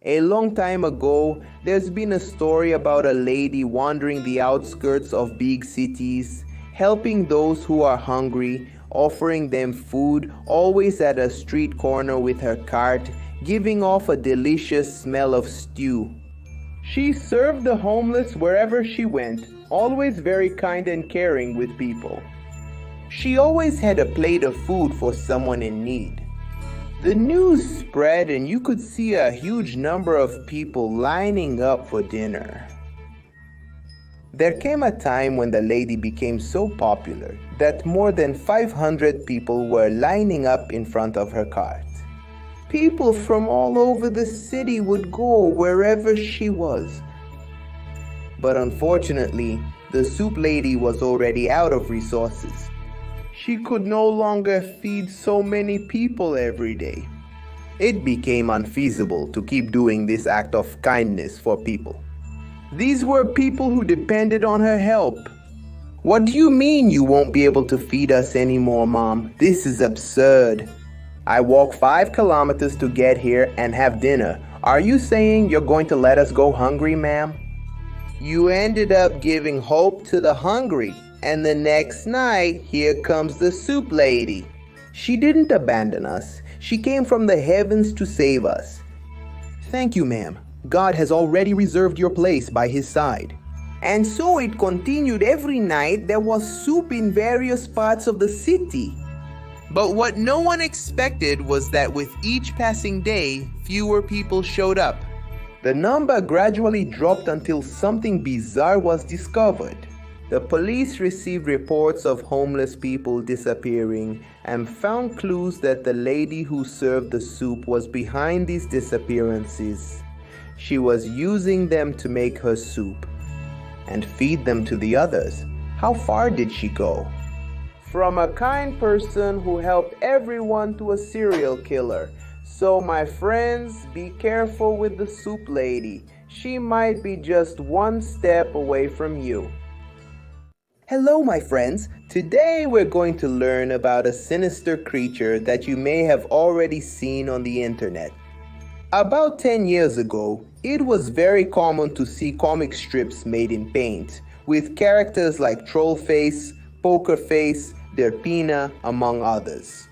A long time ago, there's been a story about a lady wandering the outskirts of big cities, helping those who are hungry, offering them food, always at a street corner with her cart, giving off a delicious smell of stew. She served the homeless wherever she went, always very kind and caring with people. She always had a plate of food for someone in need. The news spread and you could see a huge number of people lining up for dinner. There came a time when the lady became so popular that more than 500 people were lining up in front of her cart. People from all over the city would go wherever she was. But unfortunately, the soup lady was already out of resources. She could no longer feed so many people every day. It became unfeasible to keep doing this act of kindness for people. These were people who depended on her help. "What do you mean you won't be able to feed us anymore, Mom? This is absurd. I walked 5 kilometers to get here and have dinner. Are you saying you're going to let us go hungry, ma'am?" You ended up giving hope to the hungry. And the next night, here comes the soup lady. She didn't abandon us. She came from the heavens to save us. "Thank you, ma'am. God has already reserved your place by his side." And so it continued every night. There was soup in various parts of the city. But what no one expected was that with each passing day, fewer people showed up. The number gradually dropped until something bizarre was discovered. The police received reports of homeless people disappearing and found clues that the lady who served the soup was behind these disappearances. She was using them to make her soup and feed them to the others. How far did she go? From a kind person who helped everyone to a serial killer. So my friends, be careful with the soup lady. She might be just one step away from you. Hello, my friends. Today we're going to learn about a sinister creature that you may have already seen on the internet. About 10 years ago, it was very common to see comic strips made in paint, with characters like Trollface, Pokerface, Derpina, among others.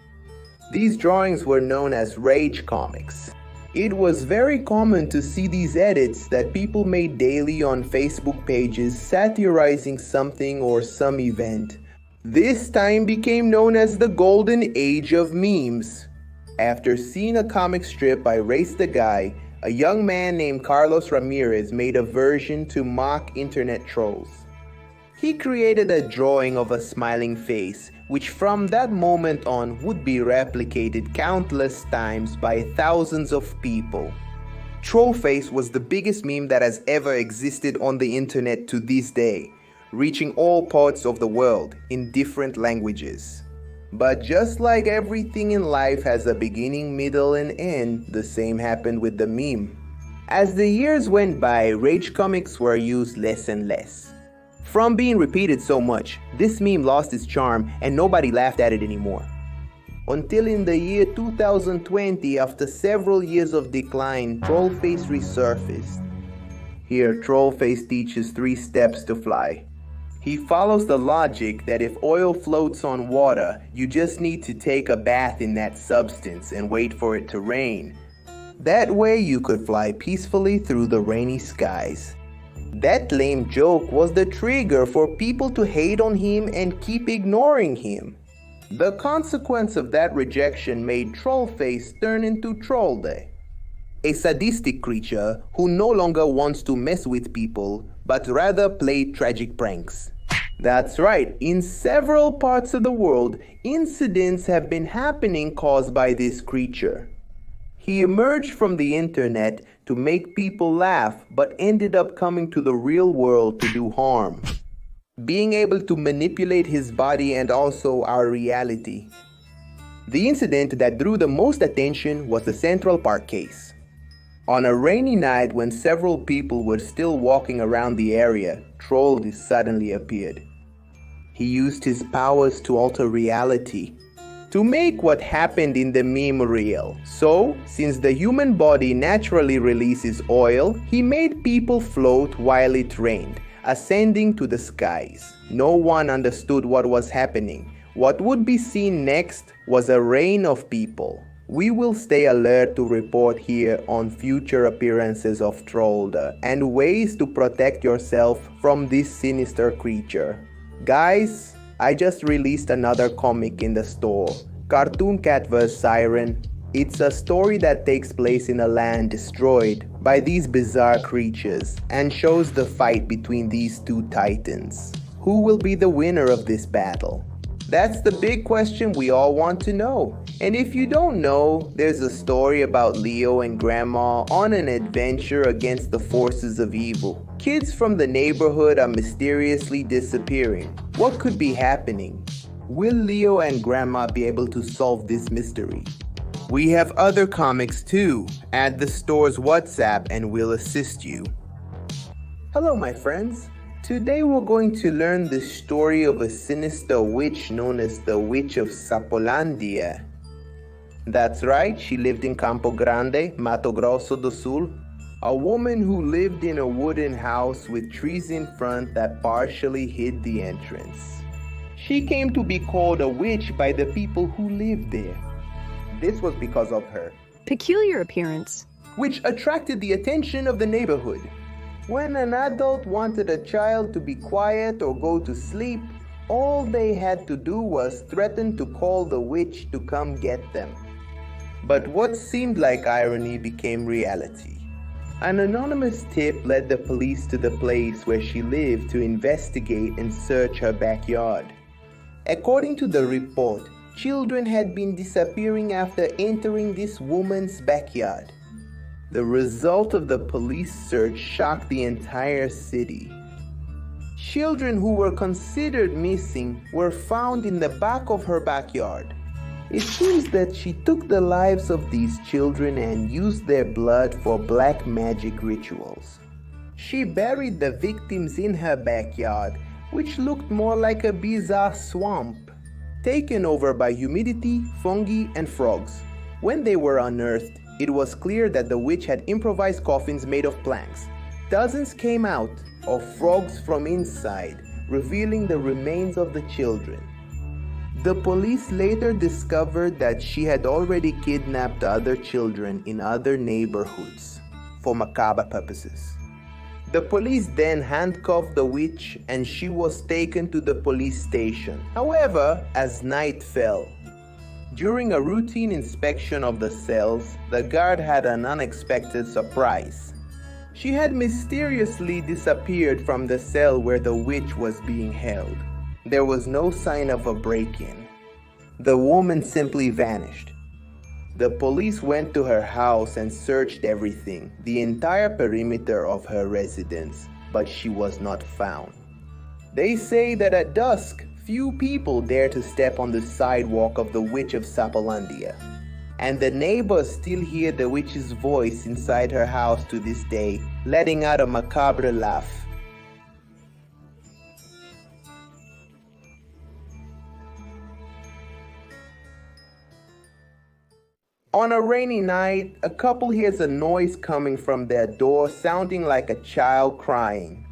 These drawings were known as rage comics. It was very common to see these edits that people made daily on Facebook pages satirizing something or some event. This time became known as the golden age of memes. After seeing a comic strip by Race the Guy, a young man named Carlos Ramirez made a version to mock internet trolls. He created a drawing of a smiling face, which from that moment on would be replicated countless times by thousands of people. Trollface was the biggest meme that has ever existed on the internet to this day, reaching all parts of the world in different languages. But just like everything in life has a beginning, middle, and end, the same happened with the meme. As the years went by, rage comics were used less and less. From being repeated so much, this meme lost its charm and nobody laughed at it anymore. Until in the year 2020, after several years of decline, Trollface resurfaced. Here, Trollface teaches 3 steps to fly. He follows the logic that if oil floats on water, you just need to take a bath in that substance and wait for it to rain. That way you could fly peacefully through the rainy skies. That lame joke was the trigger for people to hate on him and keep ignoring him. The consequence of that rejection made Trollface turn into Trollday, a sadistic creature who no longer wants to mess with people, but rather play tragic pranks. That's right, in several parts of the world, incidents have been happening caused by this creature. He emerged from the internet to make people laugh, but ended up coming to the real world to do harm, being able to manipulate his body and also our reality. The incident that drew the most attention was the Central Park case. On a rainy night when several people were still walking around the area, Troll suddenly appeared. He used his powers to alter reality, to make what happened in the meme real. So, since the human body naturally releases oil, he made people float while it rained, ascending to the skies. No one understood what was happening. What would be seen next was a rain of people. We will stay alert to report here on future appearances of Trollface and ways to protect yourself from this sinister creature. Guys, I just released another comic in the store, Cartoon Cat vs. Siren. It's a story that takes place in a land destroyed by these bizarre creatures and shows the fight between these two titans. Who will be the winner of this battle? That's the big question we all want to know. And if you don't know, there's a story about Leo and Grandma on an adventure against the forces of evil. Kids from the neighborhood are mysteriously disappearing. What could be happening? Will Leo and Grandma be able to solve this mystery? We have other comics too. Add the store's WhatsApp and we'll assist you. Hello my friends. Today we're going to learn the story of a sinister witch known as the Witch of Sapolândia. That's right, she lived in Campo Grande, Mato Grosso do Sul. A woman who lived in a wooden house with trees in front that partially hid the entrance. She came to be called a witch by the people who lived there. This was because of her peculiar appearance, which attracted the attention of the neighborhood. When an adult wanted a child to be quiet or go to sleep, all they had to do was threaten to call the witch to come get them. But what seemed like irony became reality. An anonymous tip led the police to the place where she lived to investigate and search her backyard. According to the report, children had been disappearing after entering this woman's backyard. The result of the police search shocked the entire city. Children who were considered missing were found in the back of her backyard. It seems that she took the lives of these children and used their blood for black magic rituals. She buried the victims in her backyard, which looked more like a bizarre swamp, taken over by humidity, fungi, and frogs. When they were unearthed, it was clear that the witch had improvised coffins made of planks. Dozens came out of frogs from inside, revealing the remains of the children. The police later discovered that she had already kidnapped other children in other neighborhoods for macabre purposes. The police then handcuffed the witch and she was taken to the police station. However, as night fell, during a routine inspection of the cells, the guard had an unexpected surprise. She had mysteriously disappeared from the cell where the witch was being held. There was no sign of a break-in. The woman simply vanished. The police went to her house and searched everything, the entire perimeter of her residence, but she was not found. They say that at dusk, few people dare to step on the sidewalk of the Witch of Sapolândia, and the neighbors still hear the witch's voice inside her house to this day, letting out a macabre laugh. On a rainy night, a couple hears a noise coming from their door sounding like a child crying.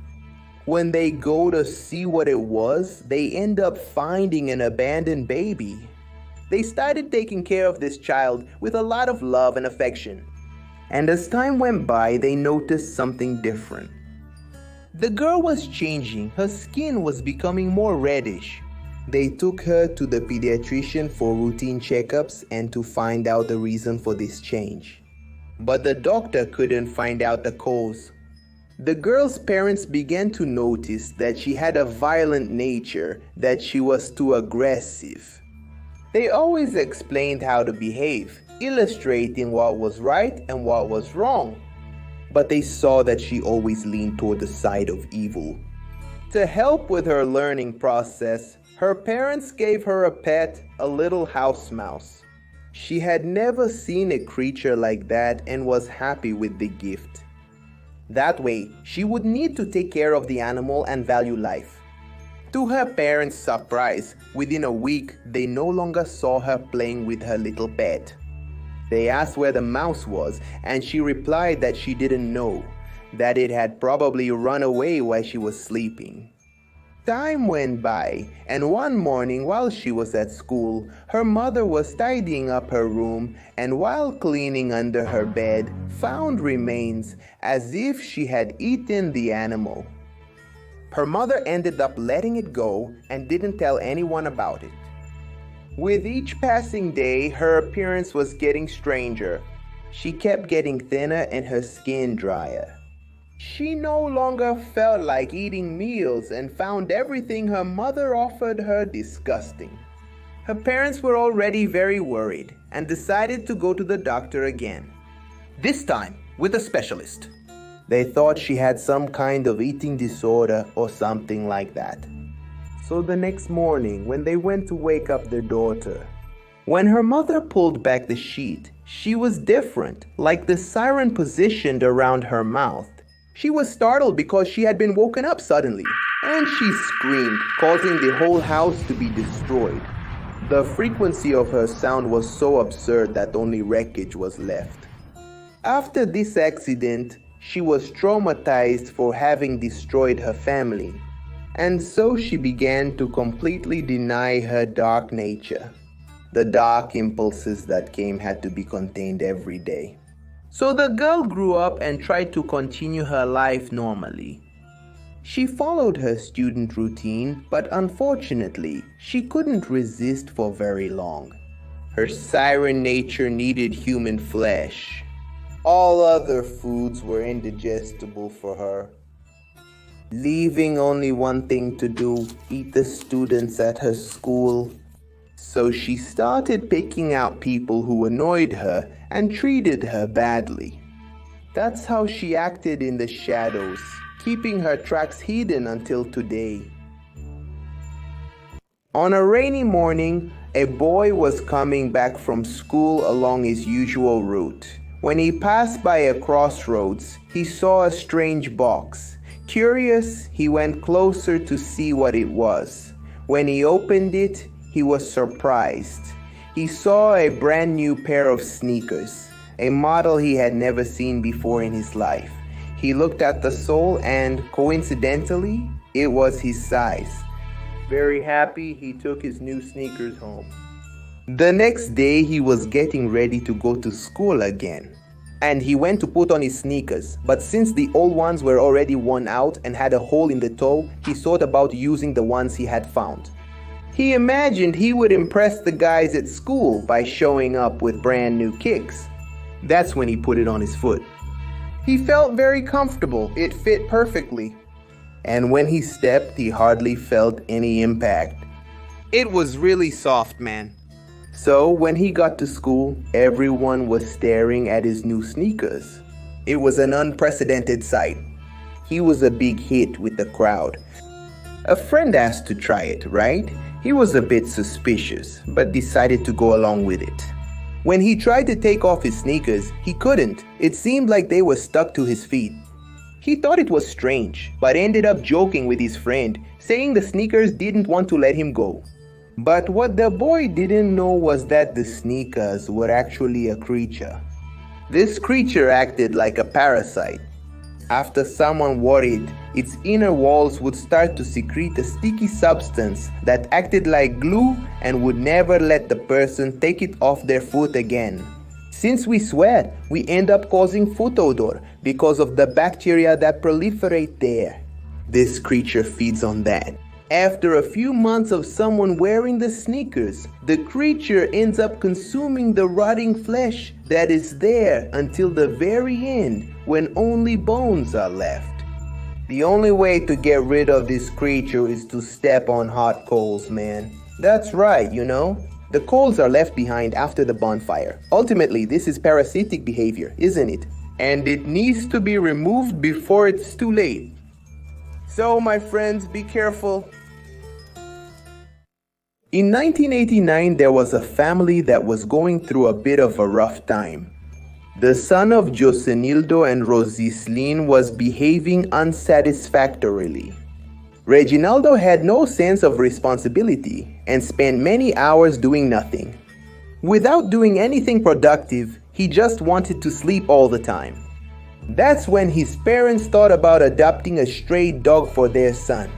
When they go to see what it was, they end up finding an abandoned baby. They started taking care of this child with a lot of love and affection. And as time went by, they noticed something different. The girl was changing. Her skin was becoming more reddish. They took her to the pediatrician for routine checkups and to find out the reason for this change. But the doctor couldn't find out the cause. The girl's parents began to notice that she had a violent nature, that she was too aggressive. They always explained how to behave, illustrating what was right and what was wrong. But they saw that she always leaned toward the side of evil. To help with her learning process, her parents gave her a pet, a little house mouse. She had never seen a creature like that and was happy with the gift. That way, she would need to take care of the animal and value life. To her parents' surprise, within a week, they no longer saw her playing with her little pet. They asked where the mouse was, and she replied that she didn't know, that it had probably run away while she was sleeping. Time went by, and one morning while she was at school, her mother was tidying up her room and while cleaning under her bed, found remains as if she had eaten the animal. Her mother ended up letting it go and didn't tell anyone about it. With each passing day, her appearance was getting stranger. She kept getting thinner and her skin drier. She no longer felt like eating meals and found everything her mother offered her disgusting. Her parents were already very worried and decided to go to the doctor again. This time with a specialist. They thought she had some kind of eating disorder or something like that. So the next morning when they went to wake up their daughter, when her mother pulled back the sheet, she was different, like the siren positioned around her mouth. She was startled because she had been woken up suddenly, and she screamed, causing the whole house to be destroyed. The frequency of her sound was so absurd that only wreckage was left. After this accident, she was traumatized for having destroyed her family, and so she began to completely deny her dark nature. The dark impulses that came had to be contained every day. So the girl grew up and tried to continue her life normally. She followed her student routine, but unfortunately, she couldn't resist for very long. Her siren nature needed human flesh. All other foods were indigestible for her, leaving only one thing to do: eat the students at her school. So she started picking out people who annoyed her and treated her badly. That's how she acted in the shadows, keeping her tracks hidden until today. On a rainy morning, a boy was coming back from school along his usual route. When he passed by a crossroads, he saw a strange box. Curious, he went closer to see what it was. When he opened it, he was surprised. He saw a brand new pair of sneakers, a model he had never seen before in his life. He looked at the sole and, coincidentally, it was his size. Very happy, he took his new sneakers home. The next day, he was getting ready to go to school again. And he went to put on his sneakers, but since the old ones were already worn out and had a hole in the toe, he thought about using the ones he had found. He imagined he would impress the guys at school by showing up with brand new kicks. That's when he put it on his foot. He felt very comfortable, it fit perfectly. And when he stepped, he hardly felt any impact. It was really soft, man. So when he got to school, everyone was staring at his new sneakers. It was an unprecedented sight. He was a big hit with the crowd. A friend asked to try it, right? He was a bit suspicious, but decided to go along with it. When he tried to take off his sneakers, he couldn't. It seemed like they were stuck to his feet. He thought it was strange, but ended up joking with his friend, saying the sneakers didn't want to let him go. But what the boy didn't know was that the sneakers were actually a creature. This creature acted like a parasite. After someone wore it, its inner walls would start to secrete a sticky substance that acted like glue and would never let the person take it off their foot again. Since we sweat, we end up causing foot odor because of the bacteria that proliferate there. This creature feeds on that. After a few months of someone wearing the sneakers, the creature ends up consuming the rotting flesh that is there until the very end, when only bones are left. The only way to get rid of this creature is to step on hot coals, man. That's right, you know. The coals are left behind after the bonfire. Ultimately, this is parasitic behavior, isn't it? And it needs to be removed before it's too late. So, my friends, be careful. In 1989, there was a family that was going through a bit of a rough time. The son of Josenildo and Rosislin was behaving unsatisfactorily. Reginaldo had no sense of responsibility and spent many hours doing nothing. Without doing anything productive, he just wanted to sleep all the time. That's when his parents thought about adopting a stray dog for their son.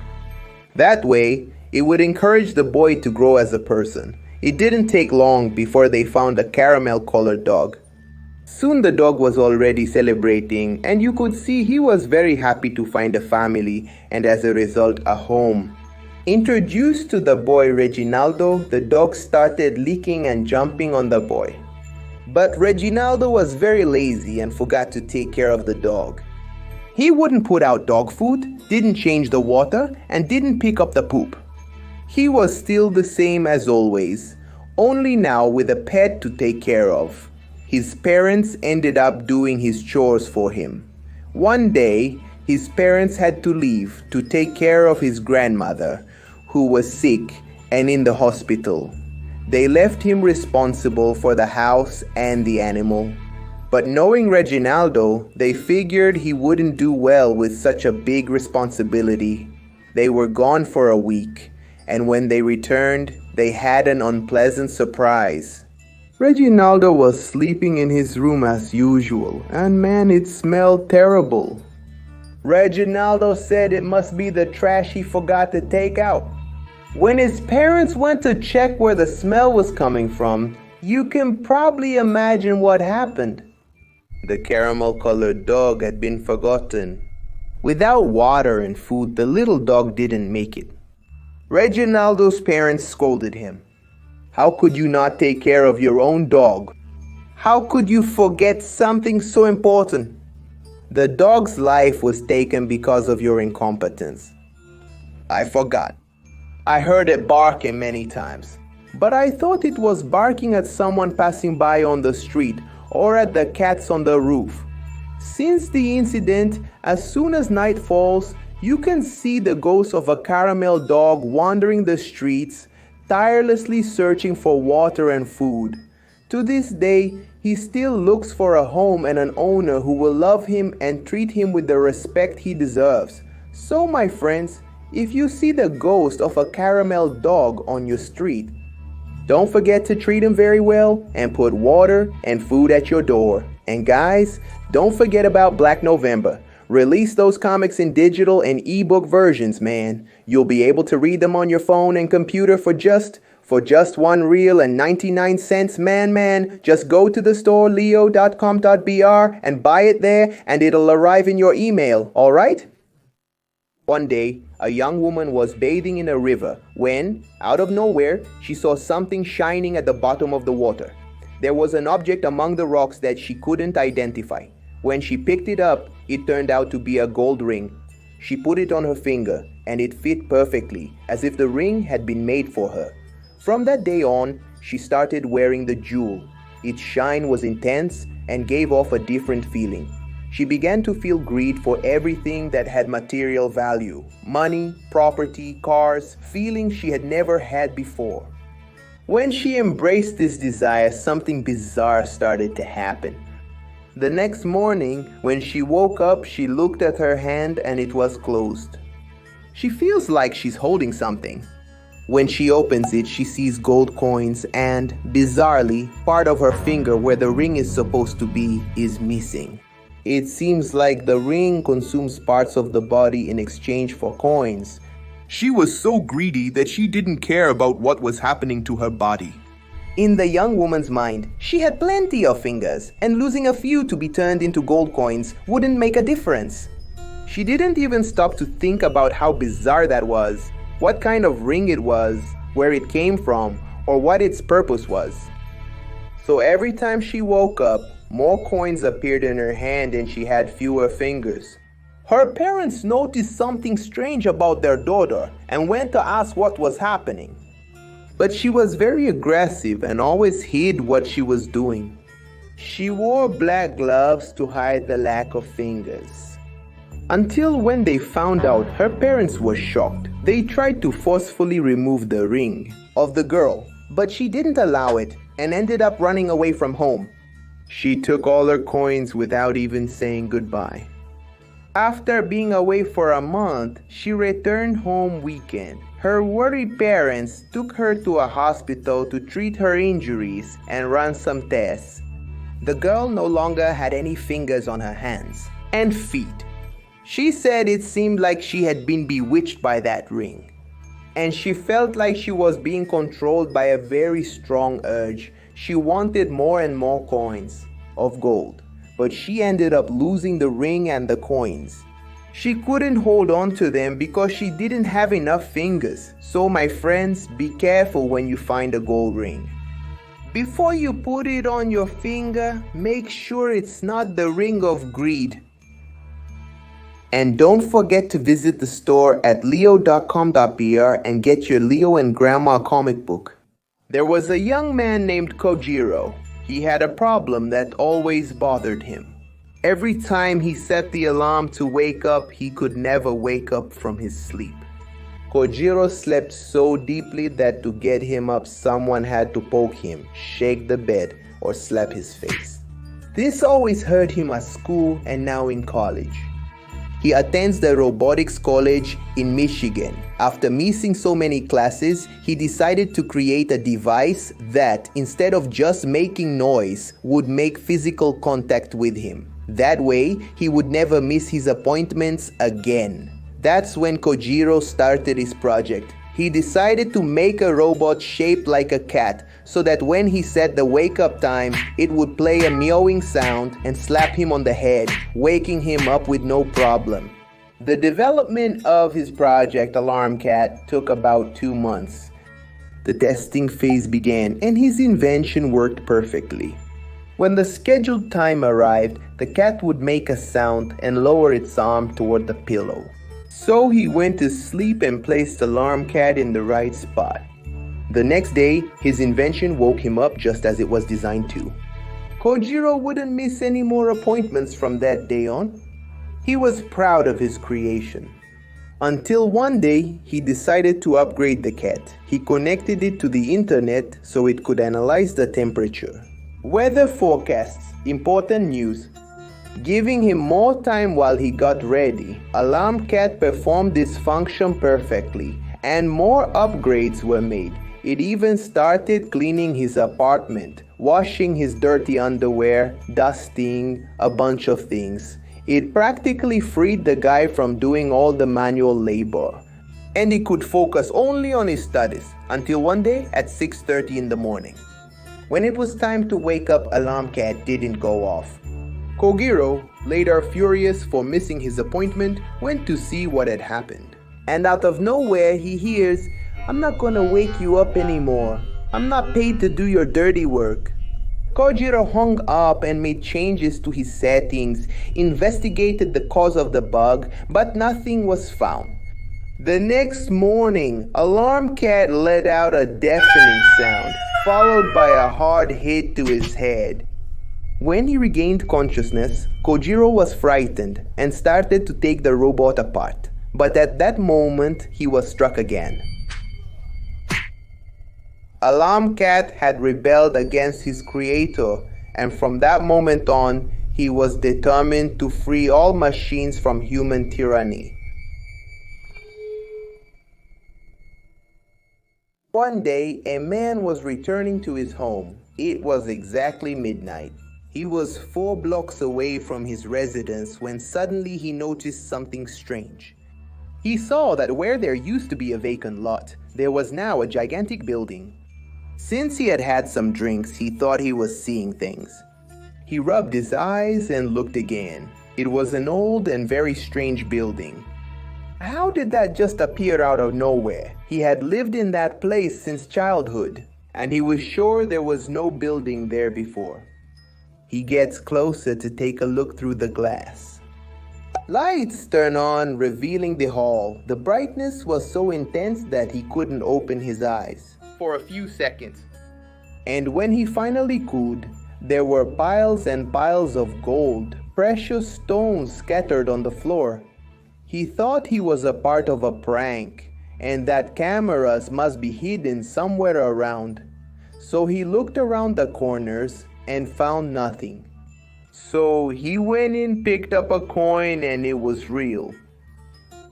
That way, it would encourage the boy to grow as a person. It didn't take long before they found a caramel-colored dog. Soon the dog was already celebrating, and you could see he was very happy to find a family and as a result a home. Introduced to the boy Reginaldo, the dog started licking and jumping on the boy. But Reginaldo was very lazy and forgot to take care of the dog. He wouldn't put out dog food, didn't change the water, and didn't pick up the poop. He was still the same as always, only now with a pet to take care of. His parents ended up doing his chores for him. One day, his parents had to leave to take care of his grandmother, who was sick and in the hospital. They left him responsible for the house and the animal. But knowing Reginaldo, they figured he wouldn't do well with such a big responsibility. They were gone for a week, and when they returned, they had an unpleasant surprise. Reginaldo was sleeping in his room as usual, and man, it smelled terrible. Reginaldo said it must be the trash he forgot to take out. When his parents went to check where the smell was coming from, you can probably imagine what happened. The caramel-colored dog had been forgotten. Without water and food, the little dog didn't make it. Reginaldo's parents scolded him. How could you not take care of your own dog? How could you forget something so important? The dog's life was taken because of your incompetence. I forgot. I heard it barking many times, but I thought it was barking at someone passing by on the street or at the cats on the roof. Since the incident, as soon as night falls, you can see the ghost of a caramel dog wandering the streets, tirelessly searching for water and food. To this day, he still looks for a home and an owner who will love him and treat him with the respect he deserves. So my friends, if you see the ghost of a caramel dog on your street, don't forget to treat him very well and put water and food at your door. And guys, don't forget about Black November. Release those comics in digital and ebook versions, man. You'll be able to read them on your phone and computer for just $1.99, man. Just go to the store leo.com.br and buy it there, and it'll arrive in your email, all right? One day, a young woman was bathing in a river when, out of nowhere, she saw something shining at the bottom of the water. There was an object among the rocks that she couldn't identify. When she picked it up, it turned out to be a gold ring. She put it on her finger, and it fit perfectly, as if the ring had been made for her. From that day on, she started wearing the jewel. Its shine was intense and gave off a different feeling. She began to feel greed for everything that had material value. Money, property, cars, feelings she had never had before. When she embraced this desire, something bizarre started to happen. The next morning, when she woke up, she looked at her hand and it was closed. She feels like she's holding something. When she opens it, she sees gold coins and, bizarrely, part of her finger where the ring is supposed to be is missing. It seems like the ring consumes parts of the body in exchange for coins. She was so greedy that she didn't care about what was happening to her body. In the young woman's mind, she had plenty of fingers, and losing a few to be turned into gold coins wouldn't make a difference. She didn't even stop to think about how bizarre that was, what kind of ring it was, where it came from, or what its purpose was. So every time she woke up, more coins appeared in her hand and she had fewer fingers. Her parents noticed something strange about their daughter and went to ask what was happening. But she was very aggressive and always hid what she was doing. She wore black gloves to hide the lack of fingers. Until when they found out, her parents were shocked. They tried to forcefully remove the ring of the girl, but she didn't allow it and ended up running away from home. She took all her coins without even saying goodbye. After being away for a month, she returned home weekend. Her worried parents took her to a hospital to treat her injuries and run some tests. The girl no longer had any fingers on her hands and feet. She said it seemed like she had been bewitched by that ring, and she felt like she was being controlled by a very strong urge. She wanted more and more coins of gold, but she ended up losing the ring and the coins. She couldn't hold on to them because she didn't have enough fingers. So my friends, be careful when you find a gold ring. Before you put it on your finger, make sure it's not the ring of greed. And don't forget to visit the store at leo.com.br and get your Leo and Grandma comic book. There was a young man named Kojiro. He had a problem that always bothered him. Every time he set the alarm to wake up, he could never wake up from his sleep. Kojiro slept so deeply that to get him up, someone had to poke him, shake the bed, or slap his face. This always hurt him at school and now in college. He attends the robotics college in Michigan. After missing so many classes, he decided to create a device that, instead of just making noise, would make physical contact with him. That way, he would never miss his appointments again. That's when Kojiro started his project. He decided to make a robot shaped like a cat so that when he set the wake-up time, it would play a meowing sound and slap him on the head, waking him up with no problem. The development of his project, Alarm Cat, took about 2 months. The testing phase began and his invention worked perfectly. When the scheduled time arrived, the cat would make a sound and lower its arm toward the pillow. So he went to sleep and placed Alarm Cat in the right spot. The next day, his invention woke him up just as it was designed to. Kojiro wouldn't miss any more appointments from that day on. He was proud of his creation. Until one day, he decided to upgrade the cat. He connected it to the internet so it could analyze the temperature, weather forecasts, important news. Giving him more time while he got ready, Alarm Cat performed this function perfectly, and more upgrades were made. It even started cleaning his apartment, washing his dirty underwear, dusting, a bunch of things. It practically freed the guy from doing all the manual labor, and he could focus only on his studies until one day at 6:30 in the morning. When it was time to wake up, Alarm Cat didn't go off. Kojiro, later furious for missing his appointment, went to see what had happened. And out of nowhere, he hears, "I'm not gonna wake you up anymore. I'm not paid to do your dirty work." Kojiro hung up and made changes to his settings, investigated the cause of the bug, but nothing was found. The next morning, Alarm Cat let out a deafening sound, followed by a hard hit to his head. When he regained consciousness, Kojiro was frightened and started to take the robot apart. But at that moment, he was struck again. Alarm Cat had rebelled against his creator, and from that moment on, he was determined to free all machines from human tyranny. One day, a man was returning to his home. It was exactly midnight. He was 4 blocks away from his residence when suddenly he noticed something strange. He saw that where there used to be a vacant lot, there was now a gigantic building. Since he had had some drinks, he thought he was seeing things. He rubbed his eyes and looked again. It was an old and very strange building. How did that just appear out of nowhere? He had lived in that place since childhood, and he was sure there was no building there before. He gets closer to take a look through the glass. Lights turn on, revealing the hall. The brightness was so intense that he couldn't open his eyes for a few seconds. And when he finally could, there were piles and piles of gold, precious stones scattered on the floor. He thought he was a part of a prank, and that cameras must be hidden somewhere around. So he looked around the corners and found nothing. So he went in, picked up a coin, and it was real.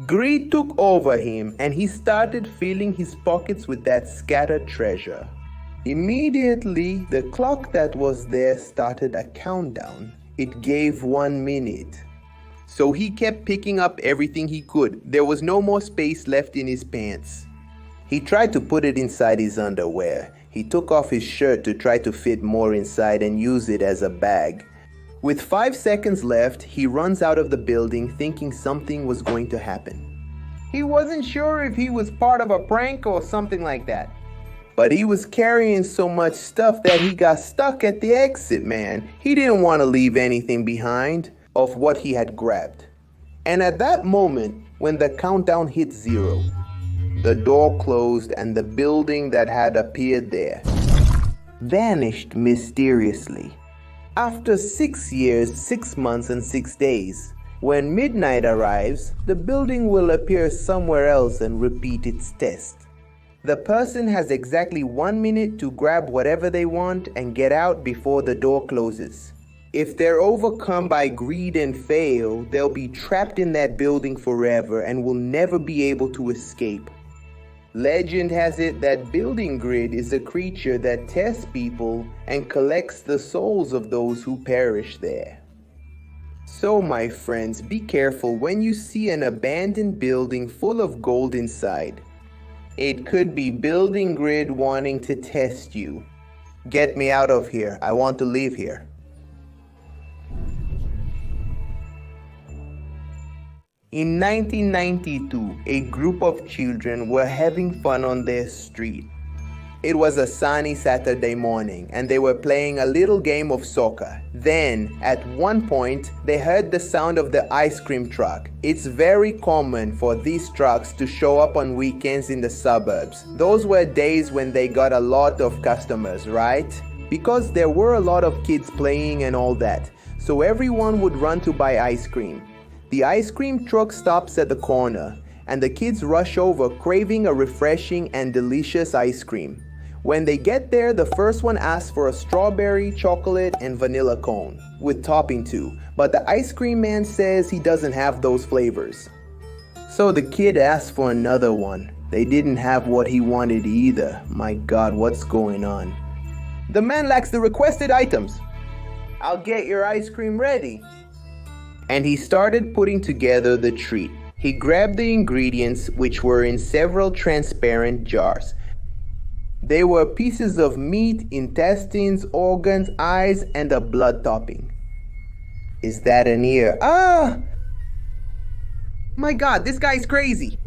Greed took over him, and he started filling his pockets with that scattered treasure. Immediately, the clock that was there started a countdown. It gave 1 minute. So he kept picking up everything he could. There was no more space left in his pants. He tried to put it inside his underwear. He took off his shirt to try to fit more inside and use it as a bag. With 5 seconds left, he runs out of the building thinking something was going to happen. He wasn't sure if he was part of a prank or something like that. But he was carrying so much stuff that he got stuck at the exit, man. He didn't want to leave anything behind of what he had grabbed. And at that moment, when the countdown hit 0, the door closed and the building that had appeared there vanished mysteriously. After 6 years, 6 months, and 6 days, when midnight arrives, the building will appear somewhere else and repeat its test. The person has exactly 1 minute to grab whatever they want and get out before the door closes. If they're overcome by greed and fail, they'll be trapped in that building forever and will never be able to escape. Legend has it that Building Grid is a creature that tests people and collects the souls of those who perish there. So my friends, be careful when you see an abandoned building full of gold inside. It could be Building Grid wanting to test you. Get me out of here. I want to leave here. In 1992, a group of children were having fun on their street. It was a sunny Saturday morning and they were playing a little game of soccer. Then, at one point, they heard the sound of the ice cream truck. It's very common for these trucks to show up on weekends in the suburbs. Those were days when they got a lot of customers, right? Because there were a lot of kids playing and all that, so everyone would run to buy ice cream. The ice cream truck stops at the corner, and the kids rush over craving a refreshing and delicious ice cream. When they get there, the first one asks for a strawberry, chocolate, and vanilla cone, with topping too, but the ice cream man says he doesn't have those flavors. So the kid asks for another one. They didn't have what he wanted either. My God, what's going on? The man lacks the requested items. I'll get your ice cream ready. And he started putting together the treat. He grabbed the ingredients, which were in several transparent jars. They were pieces of meat, intestines, organs, eyes, and a blood topping. Is that an ear? Ah! My God, this guy's crazy.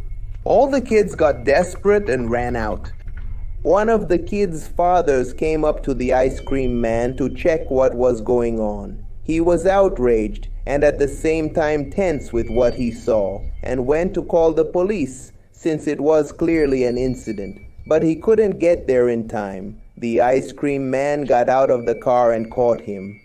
All the kids got desperate and ran out. One of the kids' fathers came up to the ice cream man to check what was going on. He was outraged and at the same time tense with what he saw, and went to call the police since it was clearly an incident. But he couldn't get there in time. The ice cream man got out of the car and caught him.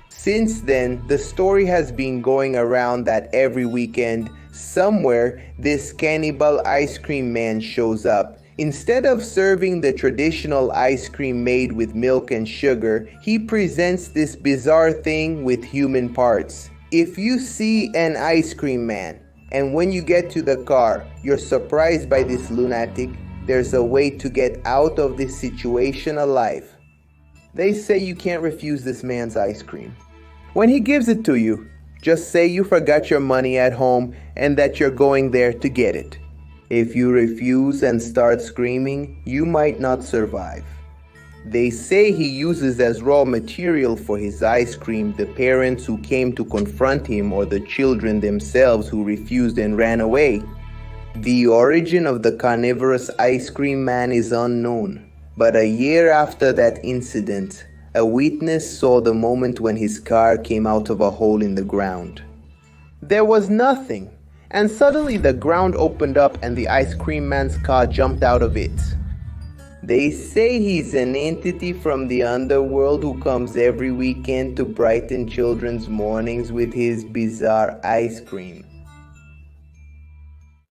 Since then, the story has been going around that every weekend, somewhere, this cannibal ice cream man shows up. Instead of serving the traditional ice cream made with milk and sugar, he presents this bizarre thing with human parts. If you see an ice cream man, and when you get to the car, you're surprised by this lunatic, there's a way to get out of this situation alive. They say you can't refuse this man's ice cream. When he gives it to you, just say you forgot your money at home and that you're going there to get it. If you refuse and start screaming, you might not survive. They say he uses as raw material for his ice cream the parents who came to confront him or the children themselves who refused and ran away. The origin of the carnivorous ice cream man is unknown, but a year after that incident, a witness saw the moment when his car came out of a hole in the ground. There was nothing. And suddenly the ground opened up and the ice cream man's car jumped out of it. They say he's an entity from the underworld who comes every weekend to brighten children's mornings with his bizarre ice cream.